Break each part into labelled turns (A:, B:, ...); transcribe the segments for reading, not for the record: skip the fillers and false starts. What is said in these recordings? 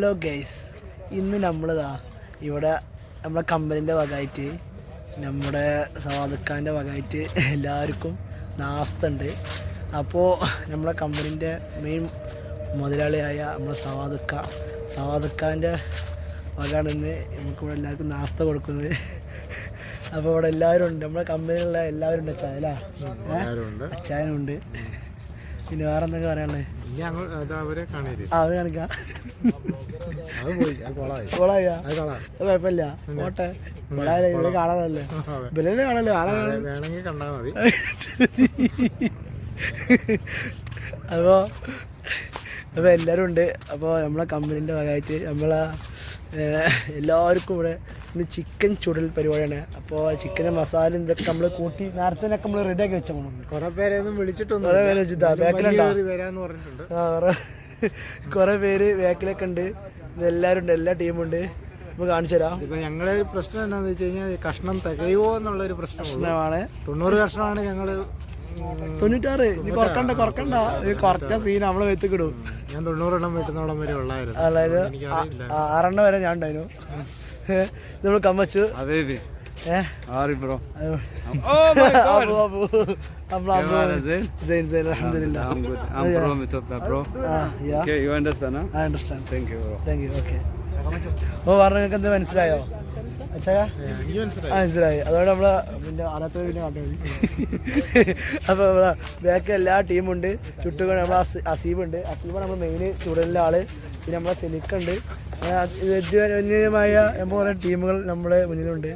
A: Hello guys, ഇന്ന് നമ്മളിതാ ഇവിടെ നമ്മളെ കമ്പനീൻ്റെ വകമായിട്ട് നമ്മുടെ സവാദക്കാൻ്റെ വകമായിട്ട് എല്ലാവർക്കും നാസ്തുണ്ട്. അപ്പോൾ നമ്മളെ കമ്പനീൻ്റെ മെയിൻ മുതലാളിയായ നമ്മളെ സവാദക്കാൻ്റെ വകയാണ് ഇന്ന് നമുക്കിവിടെ എല്ലാവർക്കും നാസ്ത കൊടുക്കുന്നത്. അപ്പോൾ ഇവിടെ എല്ലാവരും ഉണ്ട്, നമ്മളെ കമ്പനിയിലുള്ള എല്ലാവരും ഉണ്ട്. ചായ അച്ചായനുണ്ട്. പിന്നെ വേറെ എന്തൊക്കെ പറയാനുള്ളത്? അവരെ കാണിക്കാം. കുഴപ്പമില്ല, പോട്ടെ. ഇവിടെ കാണാനല്ലേ, ബില്ലിൽ കാണല്ലേ, വേണമെങ്കിൽ കണ്ടാൽ മതി. അപ്പോൾ എല്ലാവരും ഉണ്ട്. അപ്പോൾ നമ്മളെ കമ്പനീൻ്റെ ഭാഗമായിട്ട് എല്ലാവർക്കും ഇവിടെ ഇന്ന് ചിക്കൻ ചുടൽ പരിപാടിയാണ്. അപ്പോൾ ചിക്കനും മസാല ഇതൊക്കെ നമ്മൾ കൂട്ടി നേരത്തെ നമ്മൾ റെഡിയാക്കി വെച്ച പോകണം. കുറേ പേരൊന്നും വിളിച്ചിട്ടൊന്നും, കുറേ പേര് വെച്ചിട്ടാ കുറേ പേര് ബാക്കിലൊക്കെ ഉണ്ട്. എല്ലാവരും ഉണ്ട്, എല്ലാ ടീമുണ്ട്. നമുക്ക് കാണിച്ചു തരാം. ഇപ്പം ഞങ്ങളുടെ പ്രശ്നം എന്താണെന്ന് വെച്ച് കഴിഞ്ഞാൽ കഷ്ണം തികയുമോ എന്നുള്ളൊരു പ്രശ്നമാണ്. 90 കഷ്ണമാണ് ഞങ്ങൾ. 96 ഇനി കുറക്കണ്ട കുറച്ച സീൻ നമ്മളെ വെത്തിക്കിടും. ഞാൻ 90 എണ്ണം വെട്ടുന്നോളം വരെ ഉള്ളായിരുന്നു. അതായത് 6 എണ്ണം വരെ ഞാൻ ഉണ്ടായിരുന്നു. നമ്മൾ കമ്മച്ചു. പറഞ്ഞൊക്കെ എന്താ മനസ്സിലായോ? മനസ്സിലായി. അതുകൊണ്ട് നമ്മളെ പിന്നെ അനത്ത് പിന്നെ കണ്ടു. അപ്പോൾ നമ്മളെ ബാക്കി എല്ലാ ടീമുണ്ട്. ചുറ്റുകൊണ്ട് നമ്മളെ അസീബുണ്ട്. അസീബാണ് നമ്മൾ മെയിൻ ചുടലിൻ്റെ ആള്. പിന്നെ നമ്മളെ സെലിക്കുണ്ട്. വ്യത്യസ്തമായ കുറേ ടീമുകൾ നമ്മുടെ മുന്നിലുണ്ട്.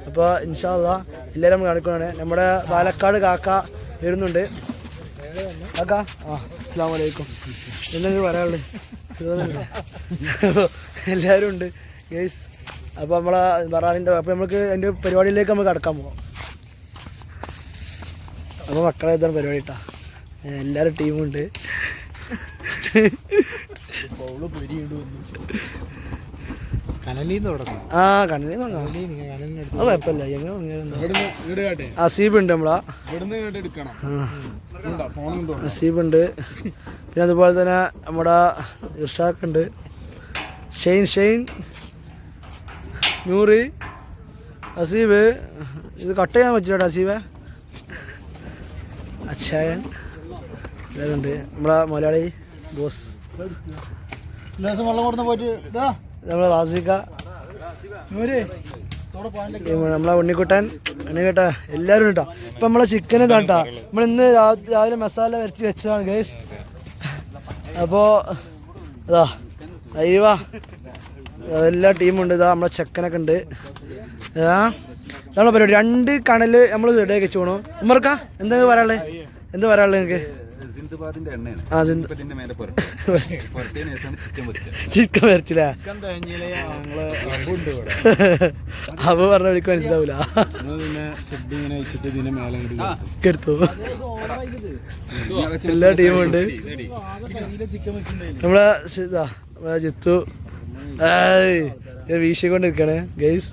A: അപ്പോൾ ഇൻഷാ അല്ലാഹ് എല്ലാവരും നമ്മൾ കാണിക്കുന്നതാണ്. നമ്മുടെ പാലക്കാട് കാക്ക വരുന്നുണ്ട്. കാക്ക അസ്സലാമു അലൈക്കും. എന്തെങ്കിലും പറയാനുള്ളത്? എല്ലാവരും ഉണ്ട് ഗൈസ്. അപ്പോൾ നമ്മളെ ബറാനിൻ്റെ, അപ്പോൾ നമുക്ക് അതിൻ്റെ പരിപാടിയിലേക്ക് നമുക്ക് കടക്കാൻ പോകാം. അപ്പോൾ മക്കളെ ഇതാണ് പരിപാടി കേട്ടോ. എല്ലാവരും ടീമുണ്ട്. കനലീന്ന് തുടങ്ങാം. അത് കുഴപ്പമില്ല. അസീബുണ്ട്, നമ്മളാ അസീബുണ്ട്. പിന്നെ അതുപോലെ തന്നെ നമ്മുടെ ഇർഷാഖുണ്ട്, ഷെയ്ൻ, നൂറ്, അസീബ്. ഇത് കട്ട് ചെയ്യാൻ പറ്റില്ല അസീബ്. അച്ചായൻ എല്ലാവരും ഉണ്ട്. നമ്മളെ മലയാളി ബോസ്, നമ്മളെ റാസിക്ക, നമ്മളെ ഉണ്ണിക്കുട്ടൻ എല്ലാവരും കേട്ടോ. ഇപ്പം നമ്മളെ ചിക്കൻ ഇതാട്ടാ. നമ്മൾ ഇന്ന് രാവിലെ മസാല വരട്ടി വെച്ചതാണ് ഗൈസ്. അപ്പോൾ അതാ അയ്യവാ എല്ലാ ടീമുണ്ട്. ഇതാ നമ്മളെ ചെക്കനൊക്കെ ഉണ്ട്. നമ്മളെ പരിപാടി 2 കണൽ നമ്മൾ റെഡിയാക്കി വെച്ച് പോകണു. ഉമ്മർക്ക എന്താ പറയാനുള്ളത്? നിങ്ങൾക്ക്? ചിക്കൻ വരട്ടില്ല. അപ്പൊ പറഞ്ഞ എനിക്ക് മനസ്സിലാവൂല. എടുത്തു. എല്ലാ ടീമുണ്ട്. നമ്മളെ ജിത്തു വീശിക്കൊണ്ടിരിക്കണേ ഗൈസ്.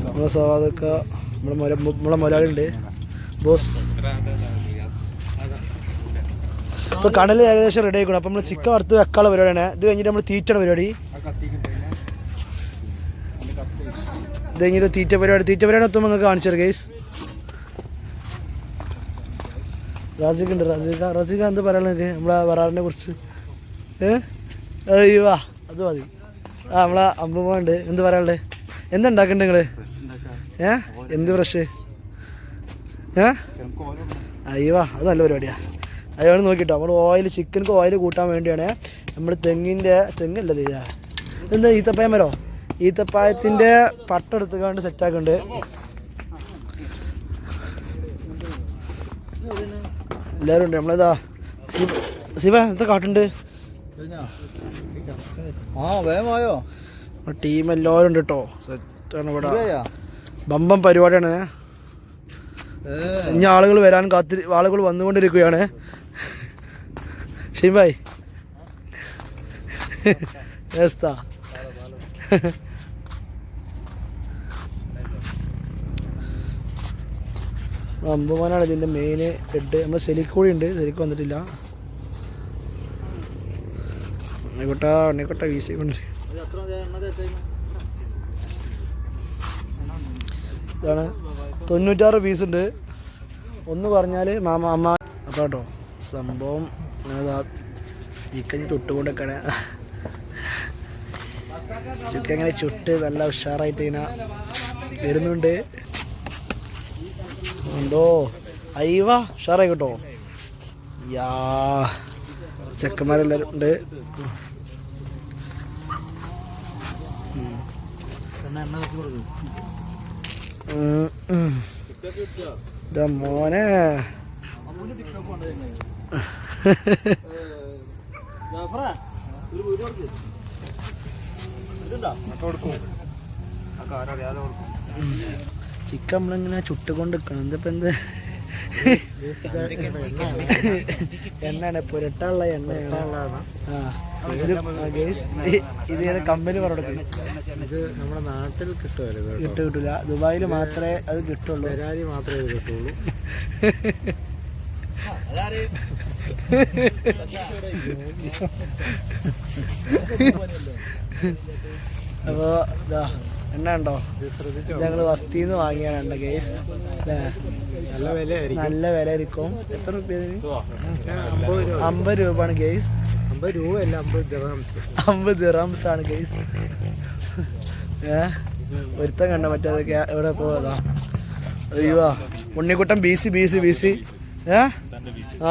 A: നമ്മളെ സവാദക്ക, നമ്മളെ മലയാളിയുണ്ട് ബോസ്. ഇപ്പോൾ കടൽ ഏകദേശം റെഡി ആയിക്കണം. അപ്പം നമ്മൾ ചിക്കൻ വറുത്ത് വെക്കാനുള്ള പരിപാടിയാണ്. ഇത് കഴിഞ്ഞിട്ട് നമ്മൾ തീറ്റയുടെ പരിപാടി. ഇത് കഴിഞ്ഞിട്ട് തീറ്റ പരിപാടി എത്തുമ്പോൾ നിങ്ങൾക്ക് കാണിച്ചു തരാം ഗൈസ്. റാസിക്ക ഉണ്ട്. റാസിക്ക എന്ത് പറയാനുള്ളത് നിങ്ങൾക്ക് നമ്മളെ വറാറിനെ കുറിച്ച്? അയ്യോ അത് മതി. നമ്മളെ അമ്പുമ്മ ഉണ്ട്. എന്ത് പറയാനുള്ളത്? എന്താ ഉണ്ടാക്കണ്ടേ നിങ്ങൾ? എന്ത് ബ്രഷ്? അയ്യോ അത് നല്ല പരിപാടിയാണ്. അതാണ് നോക്കിട്ടോ. നമ്മൾ ചിക്കനക്ക് ഓയിൽ കൂട്ടാൻ വേണ്ടിയാണ് നമ്മൾ തെങ്ങല്ല എന്താ ഈത്തപ്പായം വരോ? ഈത്തപ്പായത്തിൻ്റെ പട്ട എടുത്തുകൊണ്ട് സെറ്റാക്കുന്നുണ്ട്. എല്ലാവരും ഉണ്ട്. നമ്മളിതാ ശിവ എന്താ കാട്ടുണ്ട്? ടീം എല്ലാവരും ഉണ്ട് കേട്ടോ. സെറ്റാണ് ഇവിടെ. ബമ്പം പരിപാടിയാണ്. ഇനി ആളുകൾ വരാൻ ആളുകൾ വന്നുകൊണ്ടിരിക്കുകയാണ്. ഷിംബായ് അമ്പുമാനാണ് ഇതിൻ്റെ മെയിൻ ഹെഡ്. നമ്മൾ സെലിക്ക് കൂടി ഉണ്ട്, സെലിക്ക് വന്നിട്ടില്ല. ഉണ്ണിക്കോട്ട വീസി കൊണ്ട് ഇതാണ് 96 പീസുണ്ട്. ഒന്ന് പറഞ്ഞാൽ അമ്മ അപ്പോൾ കേട്ടോ സംഭവം ചിക്കൻ ചുട്ടുകൊണ്ടൊക്കെയാണ്. ചിക്കൻ ഇങ്ങനെ ചുട്ട് നല്ല ഉഷാറായിട്ട് ഇങ്ങനെ വരുന്നുണ്ട്. എന്തോ അയ്യവാ ഉഷാറായി കേട്ടോ. യാ ചെക്കന്മാരെല്ലാവരും ഉണ്ട്. മോനെ ചിക്കൻ നമ്മളിങ്ങനെ ചുട്ടുകൊണ്ട് നിൽക്കണം. എന്തിപ്പോ എന്ത് എണ്ണയാണ്, പുരട്ടാനുള്ള എണ്ണയാണ്. ഇത് ഏത് കമ്പനി പറഞ്ഞു?
B: ഇത് നമ്മുടെ നാട്ടിൽ
A: കിട്ടൂല, ദുബായിൽ മാത്രമേ അത് കിട്ടുള്ളൂ.
B: മാത്രമേ ഇത് കിട്ടുള്ളൂ.
A: അപ്പോ എണ്ണ ഉണ്ടോ? ഞങ്ങൾ വസ്തിന്ന് വാങ്ങിയാണ് എണ്ണ ഗേസ്. നല്ല വില ആയിരിക്കും. എത്ര രൂപ? 50 രൂപയാണ് ഗേസ്.
B: 50 രൂപയല്ല,
A: 50 ദിർഹംസ് ആണ് ഗേസ്. ഒരുത്തം കണ്ട മറ്റേതൊക്കെ എവിടെ പോയതാ? അയ്യോ ഉണ്ണിക്കുട്ടൻ ബീസി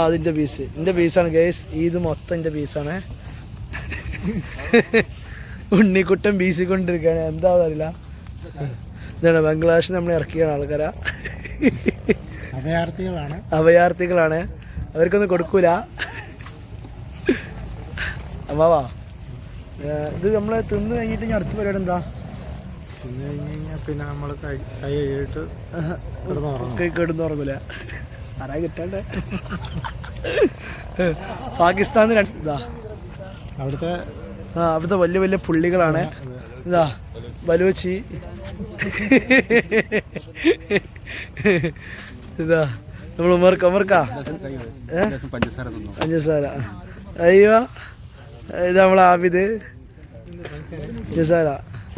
A: അതിൻ്റെ പീസ് എൻ്റെ പീസാണ് ഗേസ്. ഇത് മൊത്തം എൻ്റെ പീസാണ്. ഉണ്ണിക്കുട്ടൻ ബീസി കൊണ്ടിരിക്കുകയാണ്. എന്താ അറിയില്ല. ഇതാണ് ബംഗ്ലാദേശിൽ നമ്മൾ ഇറക്കിയാണ് ആൾക്കാരാ. അഭയാർത്ഥികളാണ്. അവർക്കൊന്നും കൊടുക്കൂല. അമ്മാവാ ഇത് നമ്മൾ തിന്ന് കഴിഞ്ഞിട്ട് ഞാൻ അടുത്ത പരിപാടി എന്താ?
B: തിന്നു കഴിഞ്ഞ് കഴിഞ്ഞാൽ പിന്നെ നമ്മൾ കൈ കഴിയിട്ട്
A: കിടന്നുറങ്ങൂല. ആരാ കിട്ടണ്ടേ? പാകിസ്ഥാനിൽ അവിടുത്തെ വലിയ വലിയ പുള്ളികളാണ്. ഇതാ ബലൂച്ചി, ഇതാ നമ്മൾ ഉമർക്ക പഞ്ചസാര. അയ്യോ ഇത് നമ്മളെ ആബിദ് പഞ്ചസാര.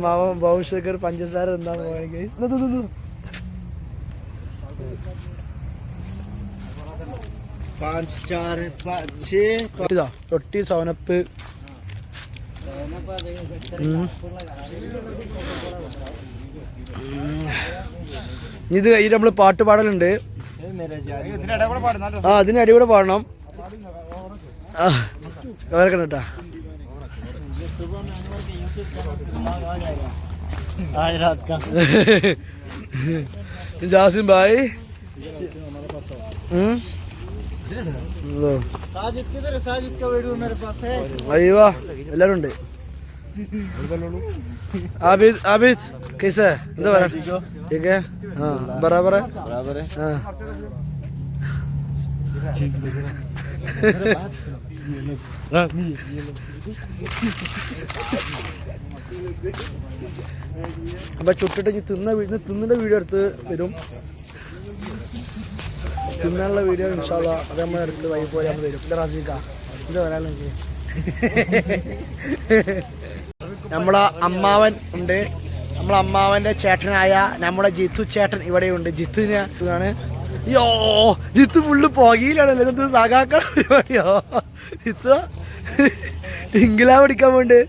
A: മാമൻ ഭവിഷ്യക്കർ പഞ്ചസാര എന്താ പോയെങ്കിൽ ഇതാ റൊട്ടി സോനപ്പ്. ഇത് കഴിഞ്ഞിട്ട് നമ്മള് പാട്ട് പാടലുണ്ട്. അതിന് അടി കൂടെ പാടണം. കേട്ടാ ജാസിം ഭായ് അയ്യോ എല്ലാരും ഉണ്ട്. ആബിദ് कैसा है? എന്താ പറയാ? ठीक है हाँ बराबर है हाँ. അപ്പൊ ചുട്ടിട്ട് തിന്നുന്ന വീഡിയോ എടുത്ത് വരും. തിന്നാനുള്ള വീഡിയോ ഇൻഷാ അല്ലാ അത് നമ്മൾ എടുത്ത് വൈകി പോലെ നമ്മൾ വരും. റാസിക്ക എന്താ പറയാനുള്ള നമ്മളെ അമ്മാവൻ ഉണ്ട്. നമ്മളെ അമ്മാവന്റെ ചേട്ടനായ നമ്മുടെ ജിത്തു ചേട്ടൻ ഇവിടെയുണ്ട്. ജിത്തുവിനാണ്. യോ ജിത്തു ഫുള്ള് പുകയിലാണല്ലോ. ഇത് സഖാക്കള പരിപാടിയോ? ജിത്തു ഇംഗ്ലാ പഠിക്കാൻ വേണ്ടി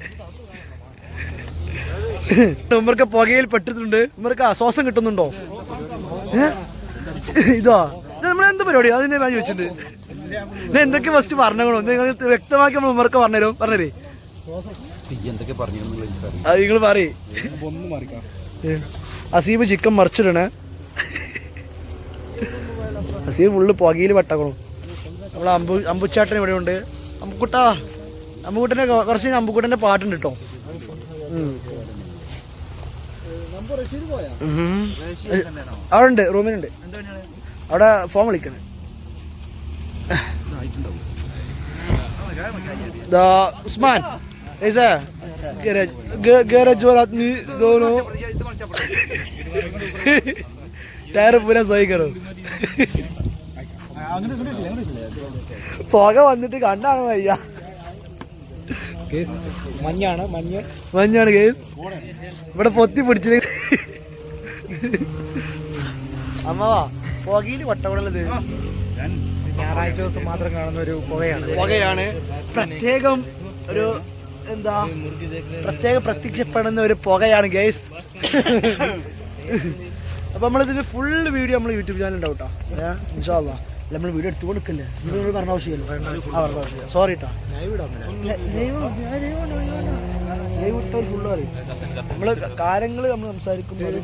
A: ഉമ്മർക്ക് പുകയിൽ പെട്ടിട്ടുണ്ട്. ഉമ്മർക്ക് ശ്വാസം കിട്ടുന്നുണ്ടോ? ഇതോ നമ്മളെന്ത് പരിപാടിയോ? അതിനെ ഞാൻ ചോദിച്ചിട്ടുണ്ട്. എന്തൊക്കെ ഫസ്റ്റ് പറഞ്ഞോ? വ്യക്തമാക്കി നമ്മൾ ഉമ്മർക്ക് പറഞ്ഞുതരും. പറഞ്ഞേ അത് നിങ്ങൾ പറയേ. അസീബ് ചിക്കൻ മറിച്ചിടണേ. അസീബ് ഫുള്ള് പുകയിൽ പെട്ടക്കണം. നമ്മളെ അമ്പുച്ചാട്ടൻ ഇവിടെ ഉണ്ട്. അമ്പുക്കുട്ടൻ്റെ കുറച്ച് അമ്പുക്കുട്ടൻ്റെ പാട്ടുണ്ട് കേട്ടോ. അവിടെ ഉണ്ട്, റൂമിലുണ്ട്. അവിടെ ഫോൺ വിളിക്കണേ. ഉസ്മാൻ ऐसा गैरेज वाला आदमी दोनों टायर पूरा सही करो. പുക വന്നിട്ട് കണ്ണാണ് വയ്യ. മഞ്ഞാണ് കേസ്. ഇവിടെ പൊത്തി പിടിച്ചിട്ട് അമ്മവാ പുകയില് വട്ടമുള്ളത്
B: ഞായറാഴ്ച ദിവസം മാത്രം കാണുന്ന ഒരു
A: പുകയാണ്. പ്രത്യേകം ഒരു എന്താ പ്രത്യക്ഷപ്പെടുന്ന ഒരു പുകയാണ് ഗൈസ്. അപ്പൊ നമ്മളിതിന് ഫുൾ വീഡിയോ നമ്മൾ യൂട്യൂബ് ചാനൽ ഉണ്ടാവും കേട്ടോ. ഇൻഷാ അല്ലാ നമ്മൾ വീഡിയോ എടുത്തു കൊടുക്കില്ലേ, പറഞ്ഞ ആവശ്യമില്ല. സോറി കേട്ടോ. ലൈവ് ഇട്ടവർ ഫുള്ള് പറയും. നമ്മള് കാര്യങ്ങള് നമ്മൾ സംസാരിക്കുമ്പോൾ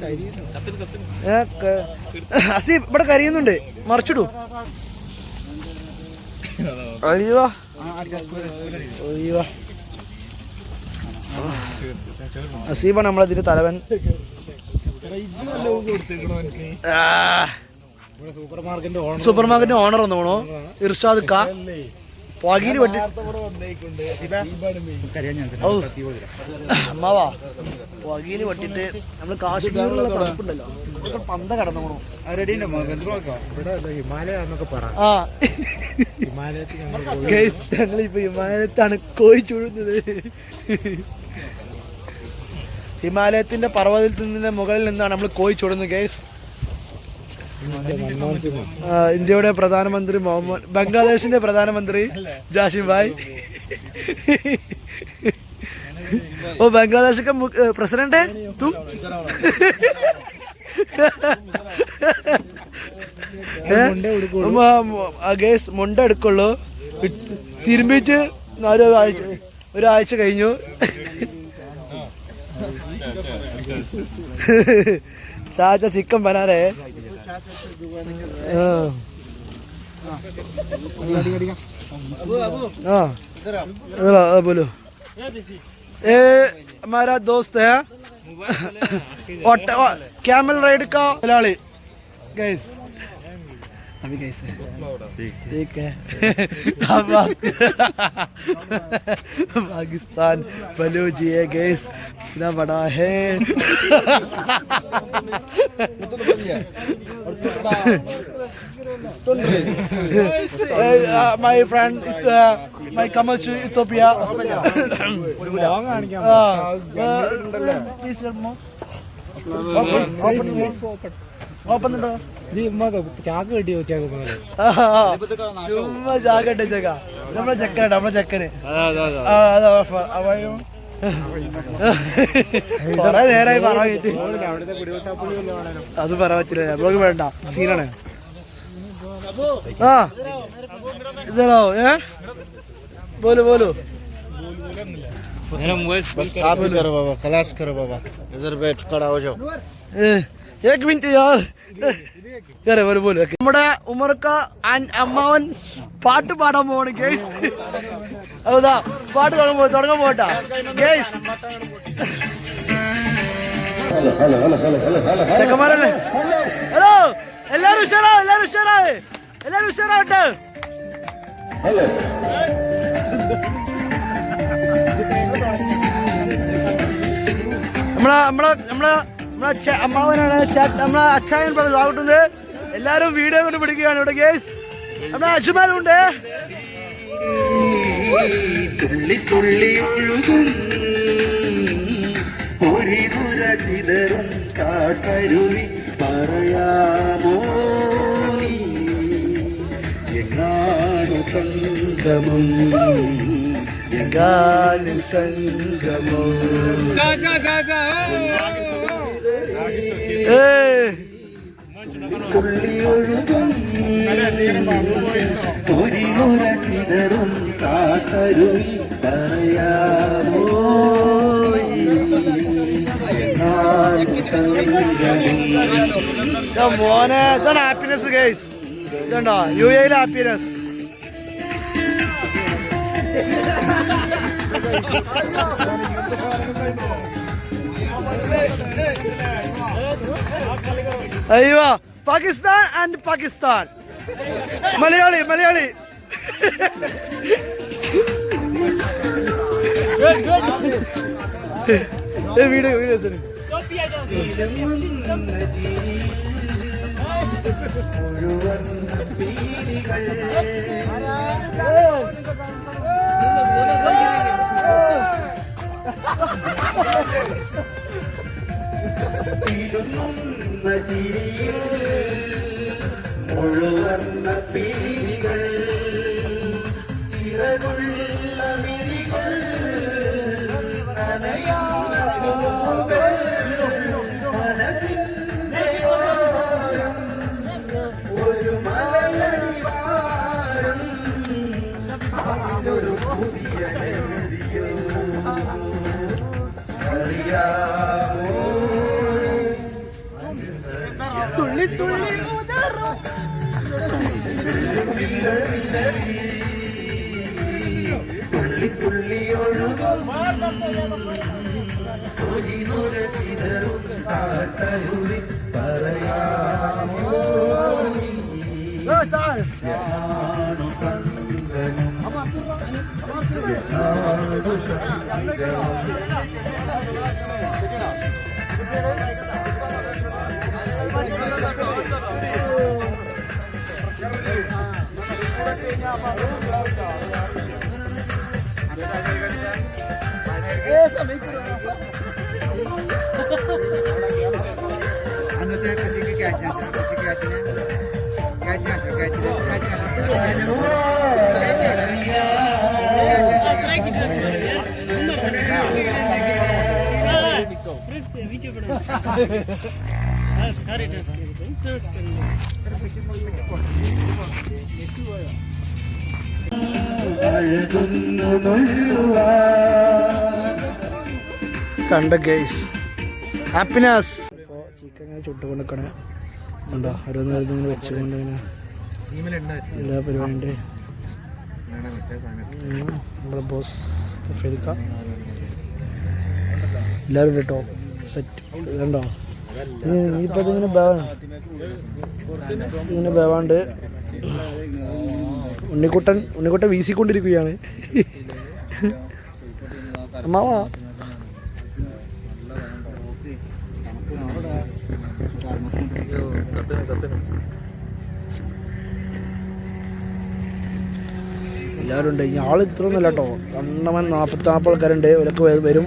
A: അസീബ് ഇവിടെ കരയുന്നുണ്ട്, മറിച്ചിടൂ. അയ്യോ അസീബാണ് നമ്മളതിന്റെ തലവൻ. സൂപ്പർ മാർക്കറ്റിന്റെ ഓണർ വന്നോണോ ഇർഷാദ് ക പുകയില് വെട്ടി അമ്മാവാ പുകയില് വെട്ടിട്ട് നമ്മള് കാശ്മീരിലുള്ള തണുപ്പുണ്ടല്ലോ പന്ത കടന്നോണോ. ഞങ്ങളിപ്പോ ഹിമാലയത്താണ് കോഴി ചുഴുന്നത്. ഹിമാലയത്തിന്റെ പർവ്വതത്തിന്റെ മുകളിൽ നിന്നാണ് നമ്മൾ കോഴി ചുടുന്നത് ഗൈസ്. ഇന്ത്യയുടെ പ്രധാനമന്ത്രി ബംഗ്ലാദേശിന്റെ പ്രധാനമന്ത്രി ജാഷിം ഭായ്. ഓ ബംഗ്ലാദേശ് का प्रेसिडेंट है तुम? ഗൈസ് മുണ്ട എടുക്കുള്ളൂ. തിരുമ്പിട്ട് ഒരാഴ്ച കഴിഞ്ഞു. चाचा चिकन बना रहे हैं. बोलो. ये हमारा दोस्त है कैमल राइड का खिलाड़ी गैस. अभी कैसे ठीक है. पाकिस्तान बलूची है गैस, इतना बड़ा है. My friend, my come to Ethiopia. Please open the door.
B: ചാക്ക് കെട്ടി വെച്ചേക്കും.
A: ചുമ്മാ ചാക്ക് കെട്ടിച്ചേക്കാ. നമ്മളെ ചെക്കന് കൊറേ നേരമായി പറഞ്ഞിട്ട് അത് പറയാൻ പറ്റില്ല. നമ്മളൊക്കെ വേണ്ട സീനാണ്. ആ ഇതാണോ बोलो बोलो.
B: खलास करो बाबा, इधर बैठ खड़ा हो जाओ.
A: एक मिनट यार. बोलो. നമ്മുടെ ഉമർക്ക അമ്മാവൻ പാട്ട് പാടാൻ പോവാണ് ഗേസ്. അതാ പാട്ട് തുടങ്ങാൻ പോട്ടാ ഗേസ്. ചെക്കന്മാരല്ലേ? ഹലോ എല്ലാരും ഉഷാറാവട്ടെ. അമ്മാവനാണ് നമ്മളെ അച്ചായൻ പറഞ്ഞത്. എല്ലാരും വീഡിയോ കൊണ്ട് പിടിക്കുകയാണ് ഇവിടെ ഗേസ്. നമ്മളെ അച്ചുമാരുണ്ട്.
C: തുള്ളി തുള്ളി ഒഴുകും ചിതറും കാട്ടരുവി പറയാമോ എങ്ങാനു സംഗമം എങ്ങാനു സംഗമം. തുള്ളിയൊഴുകും പൊരിമുറ ചിതറും കാട്ടരുവി പറയാമോ
A: മോനെ. ഇതാണ് ഹാപ്പിനെസ് ഗൈസ്. ഇതുണ്ടോ UAE ഹാപ്പിനെസ്. അയ്യോ പാകിസ്ഥാൻ ആൻഡ് പാകിസ്ഥാൻ. മലയാളി വീഡിയോ
C: മുഴുവൻ പീലികൾ തിരുങ്ങുന്ന ചിരിയിൽ മുഴുവൻ പീലികൾ ചിറകുള്ള മിഴികൾ നനയാടുകൾ മനസ്സിന്റെ ഓരം ഒരു മലയടിവാരം അതിലൊരു പുതിയ എഴുതിയോ അറിയാമോ തുള്ളി തുള്ളി തുള്ളി തുള്ളി ഒഴുകും ചിതറും കാട്ടരുളി പറയാമോ ഞാനു സങ്കനം ഞാനു
A: കണ്ട ഗൈസ് ഹാപ്പിനെസ്. ഇപ്പോൾ ചിക്കൻ ഇങ്ങനെ ചുട്ടുകൊണ്ടിരിക്കണേ ഉണ്ടോ, ഓരോന്ന് വെച്ചുകൊണ്ട് ഇങ്ങനെ എല്ലാ പരിപാടിയുണ്ട്. നമ്മുടെ ബോസ് ഫെരിക്ക എല്ലാവരും കേട്ടോ സെറ്റ് ഇതുണ്ടോ. ഇനിയിപ്പോൾ ഇതിങ്ങനെ ഇങ്ങനെ ബേവാണ്ട് ഉണ്ണിക്കുട്ടൻ വീശിക്കൊണ്ടിരിക്കുകയാണ്. അമ്മാവാ എല്ലാവരും ഉണ്ട്. ഇനി ആൾ ഇത്രയൊന്നുമില്ല കേട്ടോ, 40 ആൾക്കാരുണ്ട്. അവരൊക്കെ വരും,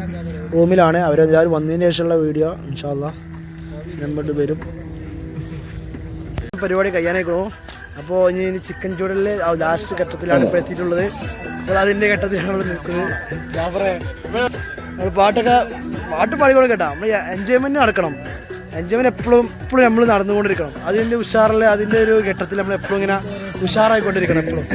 A: റൂമിലാണ്. അവരെല്ലാവരും വന്നതിന് ശേഷമുള്ള വീഡിയോ ഇൻഷാ അല്ലാഹ് നമ്മോട്ട് വരും. പരിപാടി കഴിയാനായിക്കണോ. അപ്പോൾ ഇനി ചിക്കൻ ചൂടലിൽ ലാസ്റ്റ് ഘട്ടത്തിലാണ് ഇപ്പോൾ എത്തിയിട്ടുള്ളത്. അപ്പോൾ അതിൻ്റെ ഘട്ടത്തിലാണ് നമ്മൾ നിൽക്കുന്നത്. നമ്മൾ പാട്ട് പാടിക്കോളും കേട്ടോ. നമ്മൾ എൻജോയ്മെൻറ്റ് നടക്കണം. എൻജോയ്മെൻറ്റ് എപ്പോഴും നമ്മൾ നടന്നുകൊണ്ടിരിക്കണം. അതിൻ്റെ ഉഷാറിൽ അതിൻ്റെ ഒരു ഘട്ടത്തിൽ നമ്മൾ എപ്പോഴും ഇങ്ങനെ ഉഷാറായിക്കൊണ്ടിരിക്കണം. എപ്പോഴും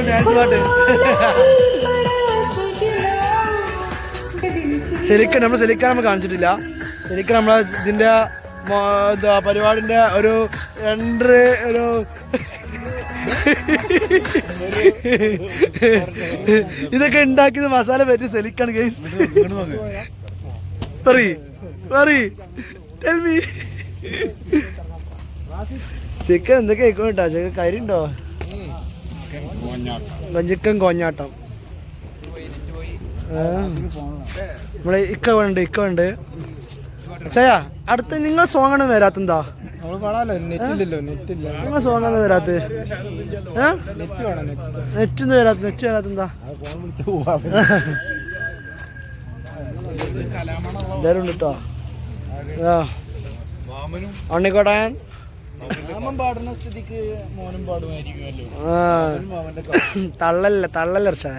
A: ഡാൻസ് പാട്ട് ശരിക്കും നമ്മൾ കാണിച്ചിട്ടില്ല. ശരിക്കും നമ്മളെ ഇതിൻ്റെ എന്താ പരിപാടിൻ്റെ ഒരു ഇതൊക്കെ ഉണ്ടാക്കിയത് മസാല പറ്റി സെലിക്കാണ് ഗൈസ്. ചിക്കൻ എന്തൊക്കെ കേട്ടോ. ചിക്കൻ കരി ഉണ്ടോ, ചിക്കൻ കോഞ്ഞാട്ടം. നമ്മളെ ഇക്ക ഉണ്ട്. ചായ അടുത്ത് നിങ്ങൾ സോങ് ആണ് വരാത്തെന്താ? നിങ്ങൾ സോങ് ആണ് വരാത്ത നെറ്റ് വരാത്തെന്താ? എല്ലാരും ഉണ്ട് കേട്ടോ. ഉണ്ണിക്കോട്ടൻ പാടുന്ന സ്ഥിതിക്ക് മോനും പാടുമായിരിക്കുമല്ലോ. തള്ളല്ല അർഷാ.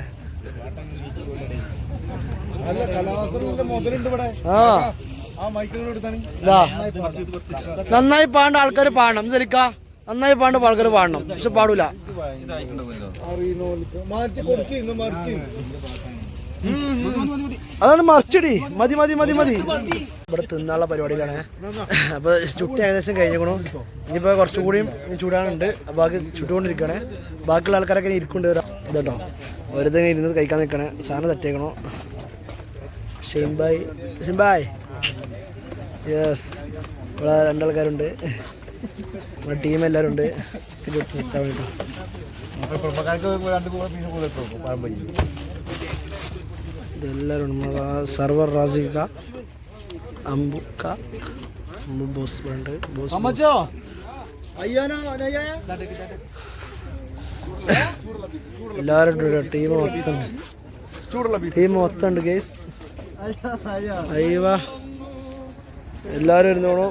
A: നന്നായി പാണ്ട ആൾക്കാർ പാടണം. ശരിക്ക നന്നായി പാണ്ട ആൾക്കാർ പാടണം, പക്ഷെ പാടൂല. അതാണ് മറിച്ചടി. മതി. ഇവിടെ തിന്നാനുള്ള പരിപാടിയിലാണ്. അപ്പോൾ ചുട്ടി ഏകദേശം കഴിഞ്ഞേക്കണു. ഇനിയിപ്പോൾ കുറച്ചുകൂടിയും ചൂടാനുണ്ട്. ബാക്കി ചുട്ടുകൊണ്ടിരിക്കുകയാണ്. ബാക്കിയുള്ള ആൾക്കാരൊക്കെ ഇരിക്കൊണ്ട് വരാം. ഇതോ വെറുതെ ഇരുന്ന് കഴിക്കാൻ നിൽക്കണേ. സാധനം തെറ്റേക്കണോ. ഷെയ്ൻബായ് യെസ്. ഇവിടെ രണ്ടാൾക്കാരുണ്ട്, നമ്മുടെ ടീം എല്ലാവരും ഉണ്ട്. ചിക്കൻ ചുട്ട് നിൽക്കാൻ വേണ്ടി ഇതെല്ലാവരും നമ്മളെ സർവർ റാസിക്ക, അമ്പുക്ക, ബോസ് ഉണ്ട്. ബോസ് എല്ലാവരും ഉണ്ട്. ടീം മൊത്തം ഉണ്ട് ഗൈസ്. അയ്യവാ എല്ലാവരും ഇരുന്നോളൂ.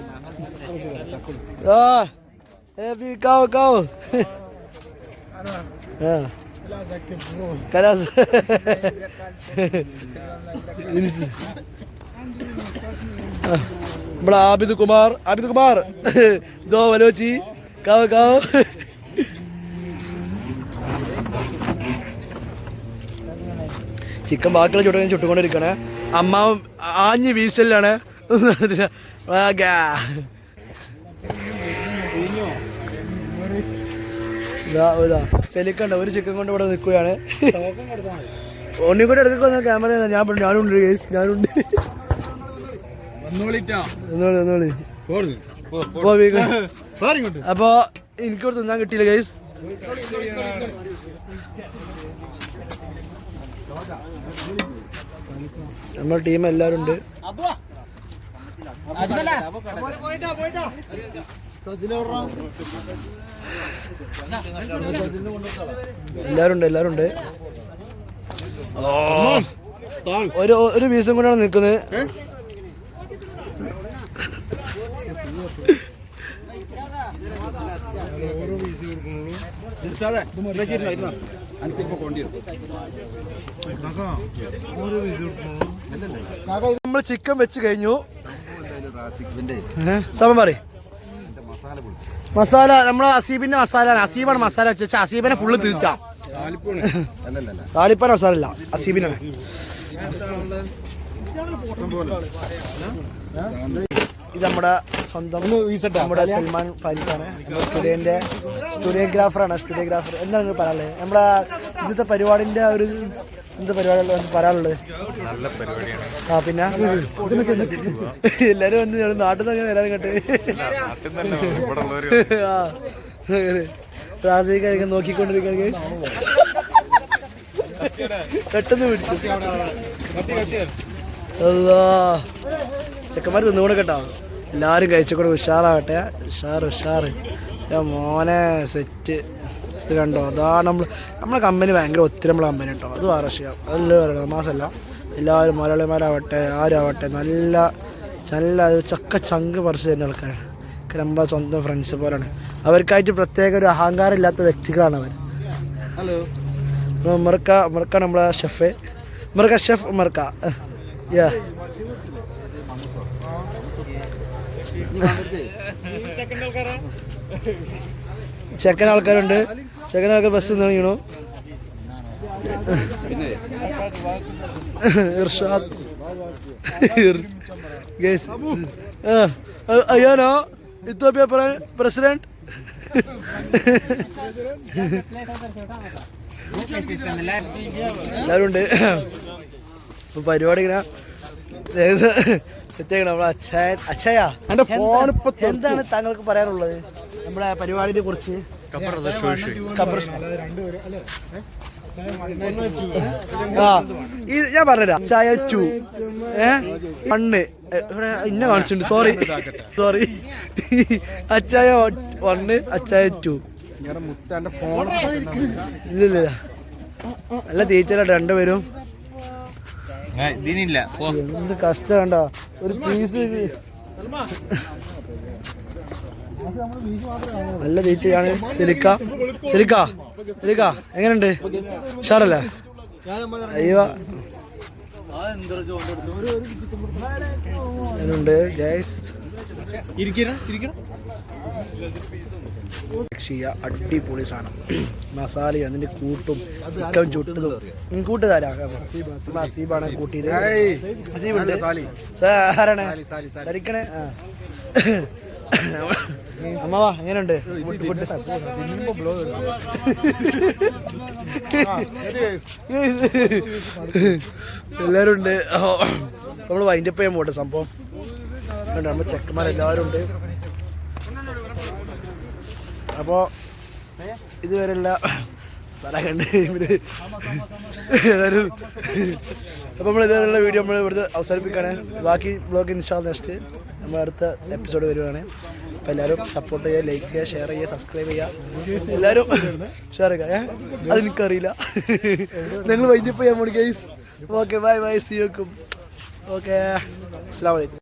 A: നമ്മുടെ ആബിദ് കുമാർ ദോ വലോച്ചി കാവ് ചിക്കൻ ബാക്കിയുള്ള ചുട്ടുകൊണ്ടിരിക്കണേ. അമ്മാവും ആഞ്ഞ് വീശലാണ്. സെലിക്കണ്ട ഒരു ചിക്കൻ കൊണ്ട് ഇവിടെ നിൽക്കുകയാണ്. ഒന്നിക്കൂടെ എടുക്കുന്ന ക്യാമറ ഞാനുണ്ട്. അപ്പൊ എനിക്കിവിടെ തിന്നാൻ കിട്ടിയില്ല ഗൈസ്. നമ്മുടെ ടീം എല്ലാവരും ഉണ്ട്. എല്ലാവരും ഉണ്ട്. ഒരു പീസും കൊണ്ടാണ് നിൽക്കുന്നത്. നമ്മൾ ചിക്കൻ വെച്ച് കഴിഞ്ഞു. സമയം പറ. മസാല നമ്മളെ അസീബിന്റെ മസാലയാണ്. അസീബാണ് മസാല വെച്ച. അസീബിനെ ഫുള്ള് തീർക്കാം. താലിപ്പാൻ മസാല അല്ല, അസീബിനാണ്. ഇത് നമ്മുടെ സ്വന്തം നമ്മുടെ സൽമാൻ ഫാരിസാണ്. സ്റ്റുഡിയോഗ്രാഫറാണ്. എന്താണ് പറയാനുള്ളത്? നമ്മുടെ ഇന്നത്തെ പരിപാടിന്റെ ഒരു എന്താ പരിപാടി പറയാനുള്ളത്? ആ പിന്നെ എല്ലാരും വന്ന് നാട്ടിൽ നിന്ന് വരാനും കേട്ട് റാസിക്കാരൊക്കെ നോക്കിക്കൊണ്ടിരിക്കുകയാണ്. പെട്ടെന്ന് പിടിച്ചു. ചെക്കന്മാർ തിന്നുകൊണ്ട് കേട്ടോ. എല്ലാവരും കഴിച്ചുകൂടെ ഉഷാറാവട്ടെ. ഉഷാറ് മോനെ സെറ്റ്. ഇത് കണ്ടോ, അതാണ് നമ്മളെ കമ്പനി ഭയങ്കര ഒത്തിരി കമ്പനി കേട്ടോ. അത് വേറെ വിഷയം. അതെല്ലാം പറയണം മാസമല്ല. എല്ലാവരും മലയാളിമാരാവട്ടെ ആരാവട്ടെ നല്ല ചങ്ക് പറിച്ച് തരുന്ന ആൾക്കാരാണ്. നമ്മളെ സ്വന്തം ഫ്രണ്ട്സ് പോലെയാണ്. അവർക്കായിട്ട് പ്രത്യേക ഒരു അഹങ്കാരം ഇല്ലാത്ത വ്യക്തികളാണ് അവർ. മർക്ക നമ്മളെ ഷെഫ് മർക്ക. ചെക്കൻ ആൾക്കാരുണ്ട്. ബസ് നിറങ്ങണു. ഇർഷാദ് അയ്യാനോ ഇത്തോപ്യ പ്രസിഡന്റ്. എല്ലാവരും ഉണ്ട്. ഇപ്പൊ പരിപാടി ഇങ്ങനെ സെറ്റ് ആക്കണം. അച്ഛയാ എന്താണ് താങ്കൾക്ക് പറയാനുള്ളത് നമ്മുടെ പരിപാടിയെ കുറിച്ച്? ഞാൻ പറഞ്ഞുതരാം. ചായ 2 1 ഇവിടെ ഇന്ന കാണിച്ചിട്ടുണ്ട്. സോറി അച്ചായ 1 അച്ചായ 2 ഇല്ല നല്ല തീറ്റയിലാട്ടോ രണ്ടുപേരും. എന്ത് കഷ്ടം കണ്ട ഒരു പീസ്. നല്ല തീറ്റയാണ്. സെലിക്ക എങ്ങനെയുണ്ട്? ഉഷാറല്ലേ? അയ്യോ ഉണ്ട് ഗൈസ്. അടിപൊളി സാധനം. മസാലയും അതിന്റെ കൂട്ടും ചിക്കൻ ചുട്ടതും കൂട്ടുകാരാ. അസീബാണ് കൂട്ടിയത്. അസീബുണ്ട്. ആരാണ് ധരിക്കണേ? അമ്മവാ എങ്ങനെയുണ്ട് ഫുഡ്? എല്ലാരും ഉണ്ട്. നമ്മൾ വൈൻഡപ്പ് ചെയ്യാൻ പോട്ടെ സംഭവം. നമ്മൾ ചെക്കന്മാരെല്ലാവരും ഉണ്ട്. അപ്പോൾ ഇതുവരെയുള്ള സ്ഥലമുണ്ട് ഏതായാലും. അപ്പോൾ നമ്മൾ ഇതുവരെയുള്ള വീഡിയോ നമ്മൾ ഇവിടുത്തെ അവസാനിപ്പിക്കുകയാണ്. ബാക്കി ബ്ലോഗ് ഇൻഷാ നെക്സ്റ്റ് നമ്മൾ അടുത്ത എപ്പിസോഡ് വരുവാണ്. അപ്പോൾ എല്ലാവരും സപ്പോർട്ട് ചെയ്യുക, ലൈക്ക് ചെയ്യുക, ഷെയർ ചെയ്യുക, സബ്സ്ക്രൈബ് ചെയ്യുക. എല്ലാവരും ഷെയർ ചെയ്യുക. അതെനിക്കറിയില്ല. നിങ്ങൾ വൈൻഡപ്പ് ചെയ്യാൻ പോയി guys. Okay bye bye, see you. Okay, അസ്സലാമു അലൈക്കും.